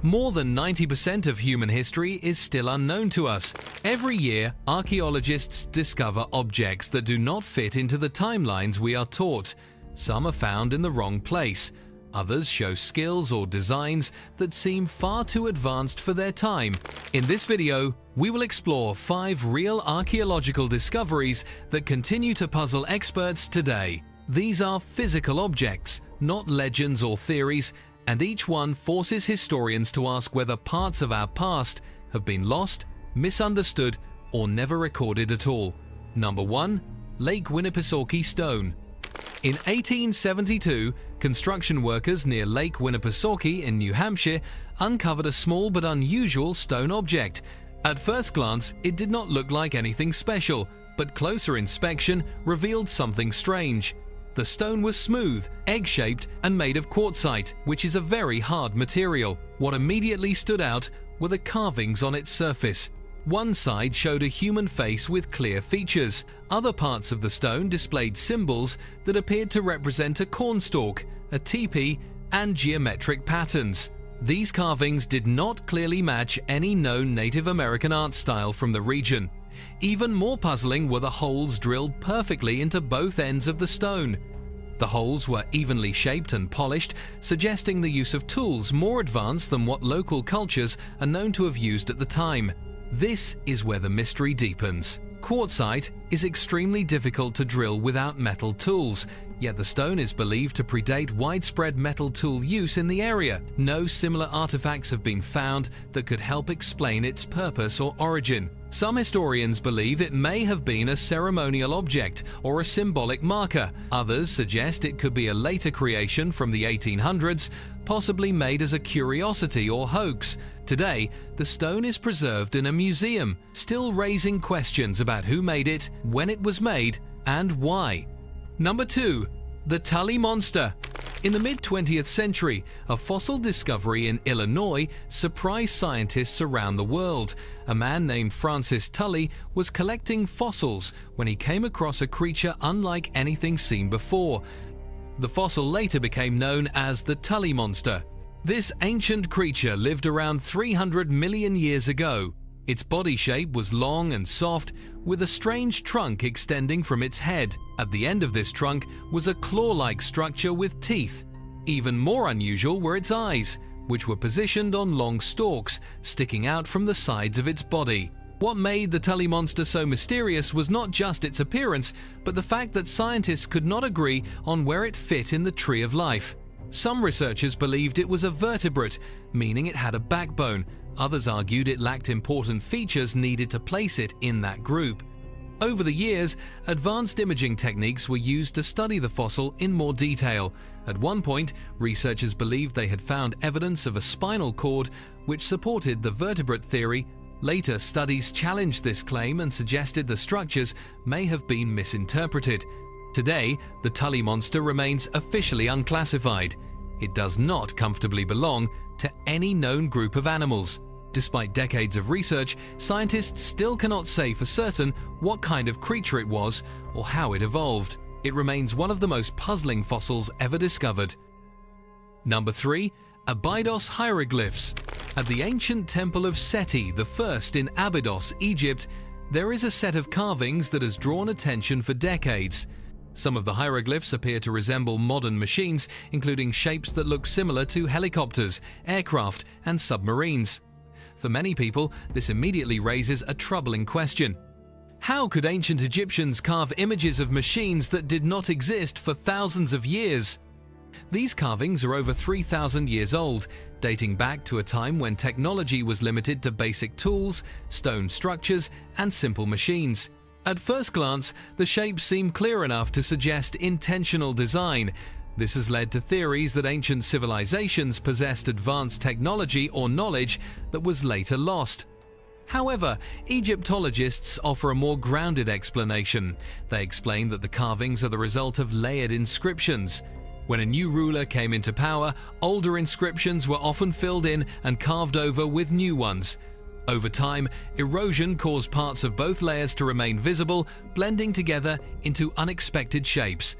More than 90% of human history is still unknown to us. Every year, archaeologists discover objects that do not fit into the timelines we are taught. Some are found in the wrong place. Others show skills or designs that seem far too advanced for their time. In this video, we will explore 5 real archaeological discoveries that continue to puzzle experts today. These are physical objects, not legends or theories, and each one forces historians to ask whether parts of our past have been lost, misunderstood, or never recorded at all. Number 1. Lake Winnipesaukee Stone. In 1872, construction workers near Lake Winnipesaukee in New Hampshire uncovered a small but unusual stone object. At first glance, it did not look like anything special, but closer inspection revealed something strange. The stone was smooth, egg-shaped, and made of quartzite, which is a very hard material. What immediately stood out were the carvings on its surface. One side showed a human face with clear features. Other parts of the stone displayed symbols that appeared to represent a cornstalk, a teepee, and geometric patterns. These carvings did not clearly match any known Native American art style from the region. Even more puzzling were the holes drilled perfectly into both ends of the stone. The holes were evenly shaped and polished, suggesting the use of tools more advanced than what local cultures are known to have used at the time. This is where the mystery deepens. Quartzite is extremely difficult to drill without metal tools, yet the stone is believed to predate widespread metal tool use in the area. No similar artifacts have been found that could help explain its purpose or origin. Some historians believe it may have been a ceremonial object or a symbolic marker. Others suggest it could be a later creation from the 1800s, possibly made as a curiosity or hoax. Today, the stone is preserved in a museum, still raising questions about who made it, when it was made, and why. Number 2. The Tully Monster. In the mid-20th century, a fossil discovery in Illinois surprised scientists around the world. A man named Francis Tully was collecting fossils when he came across a creature unlike anything seen before. The fossil later became known as the Tully Monster. This ancient creature lived around 300 million years ago. Its body shape was long and soft, with a strange trunk extending from its head. At the end of this trunk was a claw-like structure with teeth. Even more unusual were its eyes, which were positioned on long stalks, sticking out from the sides of its body. What made the Tully Monster so mysterious was not just its appearance, but the fact that scientists could not agree on where it fit in the tree of life. Some researchers believed it was a vertebrate, meaning it had a backbone. Others argued it lacked important features needed to place it in that group. Over the years, advanced imaging techniques were used to study the fossil in more detail. At one point, researchers believed they had found evidence of a spinal cord, which supported the vertebrate theory. Later, studies challenged this claim and suggested the structures may have been misinterpreted. Today, the Tully Monster remains officially unclassified. It does not comfortably belong to any known group of animals. Despite decades of research, scientists still cannot say for certain what kind of creature it was or how it evolved. It remains one of the most puzzling fossils ever discovered. Number 3. Abydos hieroglyphs. At the ancient temple of Seti I in Abydos, Egypt, there is a set of carvings that has drawn attention for decades. Some of the hieroglyphs appear to resemble modern machines, including shapes that look similar to helicopters, aircraft, and submarines. For many people, this immediately raises a troubling question. How could ancient Egyptians carve images of machines that did not exist for thousands of years? These carvings are over 3,000 years old, dating back to a time when technology was limited to basic tools, stone structures, and simple machines. At first glance, the shapes seem clear enough to suggest intentional design. This has led to theories that ancient civilizations possessed advanced technology or knowledge that was later lost. However, Egyptologists offer a more grounded explanation. They explain that the carvings are the result of layered inscriptions. When a new ruler came into power, older inscriptions were often filled in and carved over with new ones. Over time, erosion caused parts of both layers to remain visible, blending together into unexpected shapes.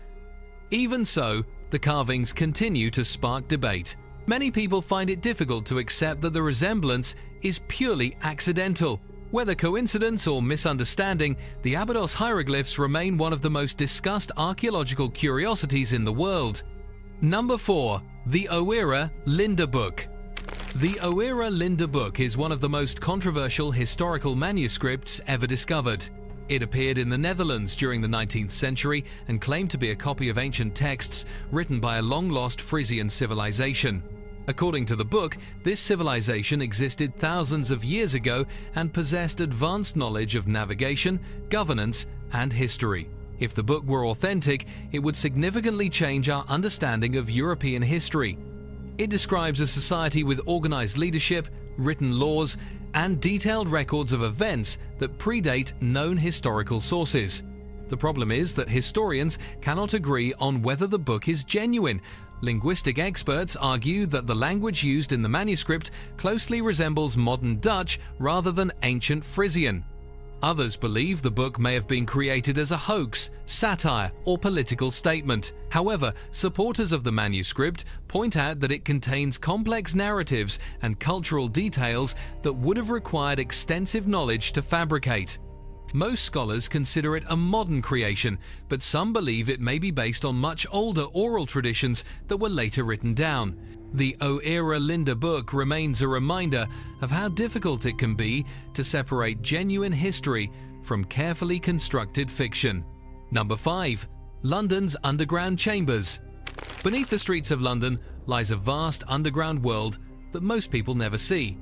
Even so, the carvings continue to spark debate. Many people find it difficult to accept that the resemblance is purely accidental. Whether coincidence or misunderstanding, the Abydos hieroglyphs remain one of the most discussed archaeological curiosities in the world. Number 4. The Oera Linda book. The Oera Linda book is one of the most controversial historical manuscripts ever discovered. It appeared in the Netherlands during the 19th century and claimed to be a copy of ancient texts written by a long-lost Frisian civilization. According to the book, this civilization existed thousands of years ago and possessed advanced knowledge of navigation, governance, and history. If the book were authentic, it would significantly change our understanding of European history. It describes a society with organized leadership, written laws, and detailed records of events that predate known historical sources. The problem is that historians cannot agree on whether the book is genuine. Linguistic experts argue that the language used in the manuscript closely resembles modern Dutch rather than ancient Frisian. Others believe the book may have been created as a hoax, satire, or political statement. However, supporters of the manuscript point out that it contains complex narratives and cultural details that would have required extensive knowledge to fabricate. Most scholars consider it a modern creation, but some believe it may be based on much older oral traditions that were later written down. The Oera Linda book remains a reminder of how difficult it can be to separate genuine history from carefully constructed fiction. Number 5. London's underground chambers. Beneath the streets of London lies a vast underground world that most people never see.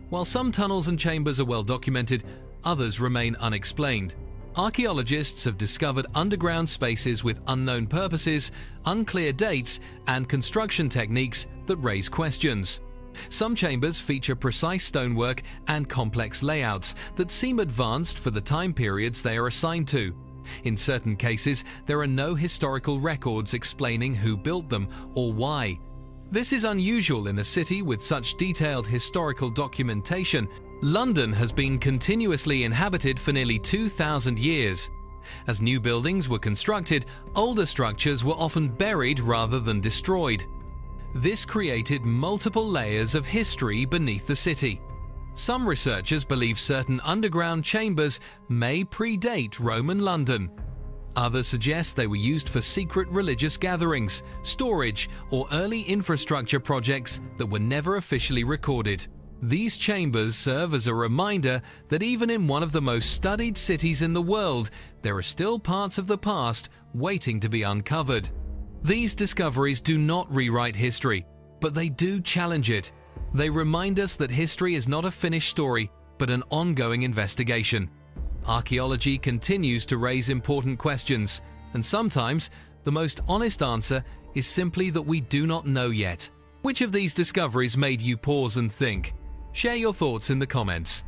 While some tunnels and chambers are well documented, others remain unexplained. Archaeologists have discovered underground spaces with unknown purposes, unclear dates, and construction techniques that raise questions. Some chambers feature precise stonework and complex layouts that seem advanced for the time periods they are assigned to. In certain cases, there are no historical records explaining who built them or why. This is unusual in a city with such detailed historical documentation. London has been continuously inhabited for nearly 2,000 years. As new buildings were constructed, older structures were often buried rather than destroyed. This created multiple layers of history beneath the city. Some researchers believe certain underground chambers may predate Roman London. Others suggest they were used for secret religious gatherings, storage, or early infrastructure projects that were never officially recorded. These chambers serve as a reminder that even in one of the most studied cities in the world, there are still parts of the past waiting to be uncovered. These discoveries do not rewrite history, but they do challenge it. They remind us that history is not a finished story, but an ongoing investigation. Archaeology continues to raise important questions, and sometimes the most honest answer is simply that we do not know yet. Which of these discoveries made you pause and think? Share your thoughts in the comments.